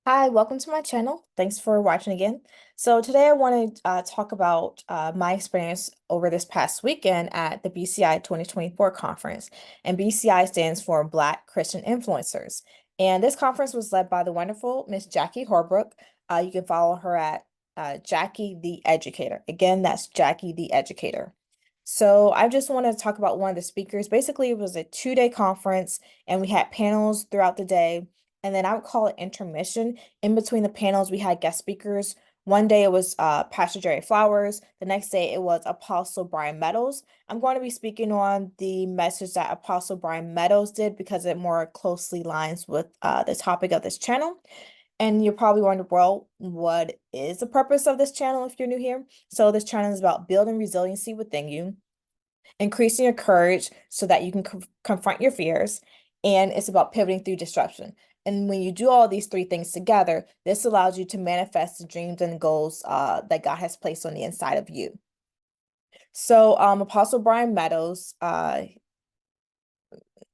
Hi, welcome to my channel. Thanks for watching again. So today I want to talk about my experience over this past weekend at the BCI 2024 conference. And BCI stands for Black Christian Influencers. And this conference was led by the wonderful Miss Jackie Horbrook. You can follow her at Jackie the Educator. Again, that's Jackie the Educator. So I just want to talk about one of the speakers. Basically, it was a 2-day conference and we had panels throughout the day. And then I would call it intermission. In between the panels, we had guest speakers. One day it was Pastor Jerry Flowers. The next day it was Apostle Bryan Meadows. I'm going to be speaking on the message that Apostle Bryan Meadows did because it more closely lines with the topic of this channel. And you're probably wondering, well, what is the purpose of this channel if you're new here? So this channel is about building resiliency within you, increasing your courage so that you can confront your fears, and it's about pivoting through disruption. And when you do all these three things together, this allows you to manifest the dreams and goals that God has placed on the inside of you. So Apostle Bryan Meadows,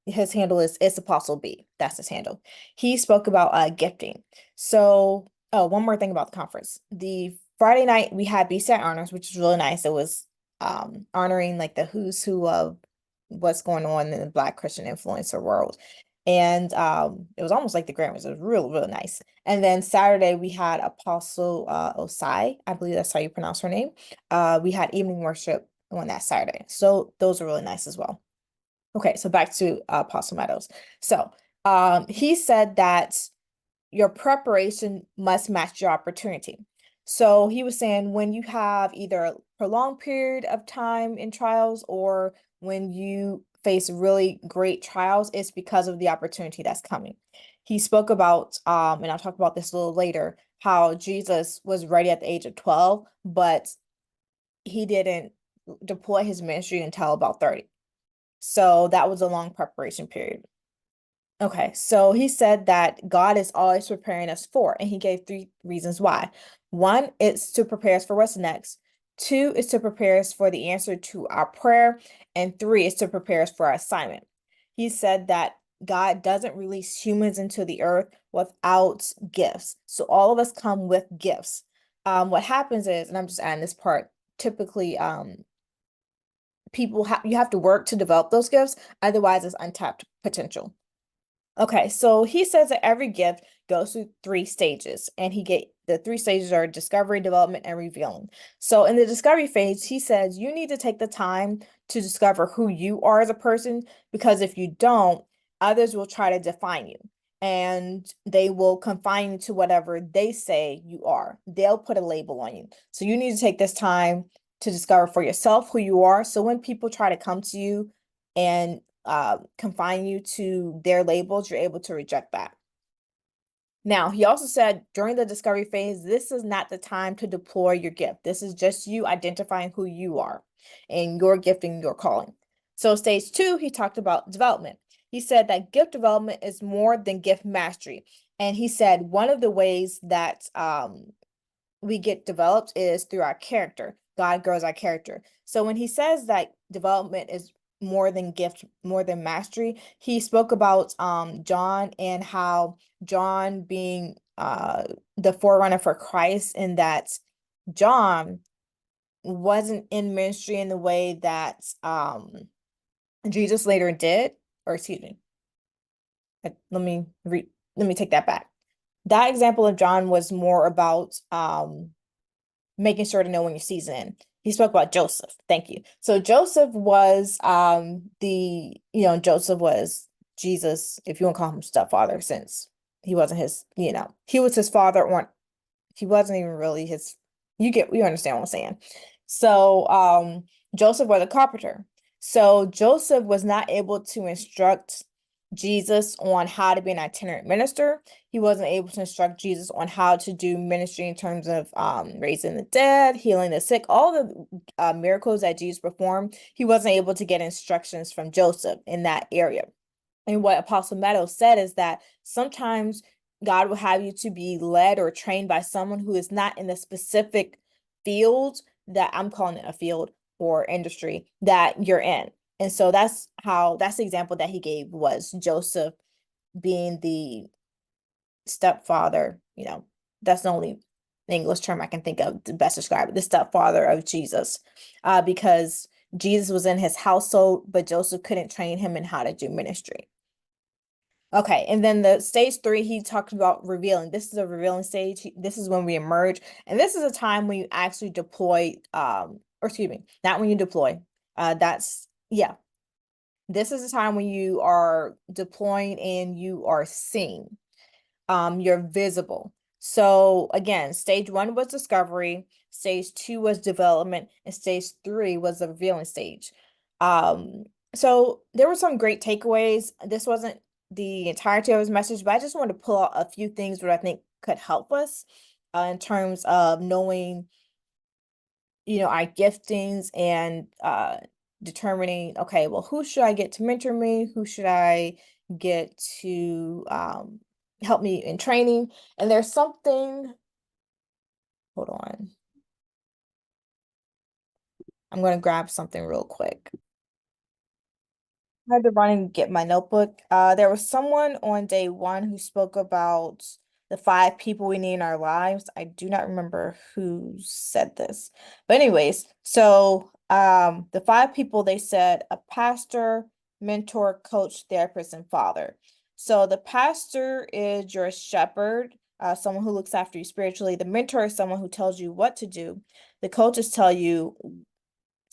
his handle is It's Apostle B. That's his handle. He spoke about gifting. So, oh, one more thing about the conference. The Friday night we had BCI honors, which was really nice. It was honoring like the who's who of what's going on in the Black Christian influencer world. And it was almost like the Grammys. It was really, really nice. And then Saturday we had Apostle Osai, I believe that's how you pronounce her name. We had evening worship on that Saturday. So those are really nice as well. Okay, so back to Apostle Meadows. So he said that your preparation must match your opportunity. So he was saying when you have either a prolonged period of time in trials or when you face really great trials, it's because of the opportunity that's coming. He spoke about, and I'll talk about this a little later, how Jesus was ready at the age of 12, but he didn't deploy his ministry until about 30. So that was a long preparation period. Okay, so he said that God is always preparing us for, and he gave 3 reasons why. One is to prepare us for what's next. Two is to prepare us for the answer to our prayer. And three is to prepare us for our assignment. He said that God doesn't release humans into the earth without gifts. So all of us come with gifts. What happens is, and I'm just adding this part, typically you have to work to develop those gifts, otherwise it's untapped potential. Okay, so he says that every gift goes through 3 stages, and the 3 stages are discovery, development, and revealing. So in the discovery phase, he says you need to take the time to discover who you are as a person, because if you don't, others will try to define you and they will confine you to whatever they say you are. They'll put a label on you. So you need to take this time to discover for yourself who you are. So when people try to come to you and confine you to their labels, you're able to reject that. Now, he also said during the discovery phase, this is not the time to deploy your gift. This is just you identifying who you are and your gifting, your calling. So stage 2, he talked about development. He said that gift development is more than gift mastery. And he said one of the ways that we get developed is through our character. God grows our character. So when he says that development is more than gift, more than mastery, he spoke about John and how John being the forerunner for Christ, and that John wasn't in ministry in the way that Jesus later did, or excuse me, let me take that back. That example of John was more about making sure to know when your season in. He spoke about Joseph. Thank you. So Joseph was Joseph was Jesus, if you want to call him stepfather, since he wasn't his, he was his father, or he wasn't even really his, you understand what I'm saying. So Joseph was a carpenter. So Joseph was not able to instruct Jesus on how to be an itinerant minister. He wasn't able to instruct Jesus on how to do ministry in terms of raising the dead, healing the sick, all the miracles that Jesus performed. He wasn't able to get instructions from Joseph in that area. And what Apostle Meadows said is that sometimes God will have you to be led or trained by someone who is not in the specific field that I'm calling it a field or industry that you're in. And so that's the example that he gave was Joseph being the stepfather, that's the only English term I can think of to best describe it, the stepfather of Jesus, because Jesus was in his household, but Joseph couldn't train him in how to do ministry. Okay, and then the stage three, he talked about revealing. This is a revealing stage. This is when we emerge, and this is a time when you actually deploy, or excuse me, not when you deploy. That's yeah. This is a time when you are deploying and you are seen. You're visible. So again, stage one was discovery, stage two was development, and stage three was the revealing stage. So there were some great takeaways. This wasn't the entirety of his message, but I just wanted to pull out a few things that I think could help us in terms of knowing, our giftings and determining, okay, well, who should I get to mentor me? Who should I get to help me in training? And there's something, hold on. I'm going to grab something real quick. I had to run and get my notebook. There was someone on day one who spoke about the 5 people we need in our lives. I do not remember who said this. But anyways, so the 5 people, they said a pastor, mentor, coach, therapist, and father. So the pastor is your shepherd, someone who looks after you spiritually. The mentor is someone who tells you what to do. The coaches tell you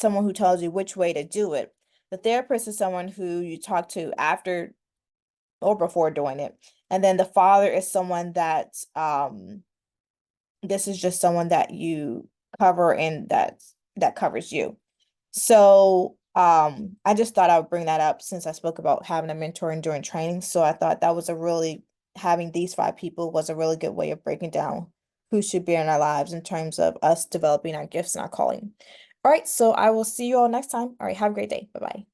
someone who tells you which way to do it. The therapist is someone who you talk to after or before doing it. And then the father is someone that this is just someone that you cover and that covers you. So I just thought I would bring that up since I spoke about having a mentor and during training. So I thought that was having these 5 people was a really good way of breaking down who should be in our lives in terms of us developing our gifts and our calling. All right, so I will see you all next time. All right, have a great day. Bye-bye.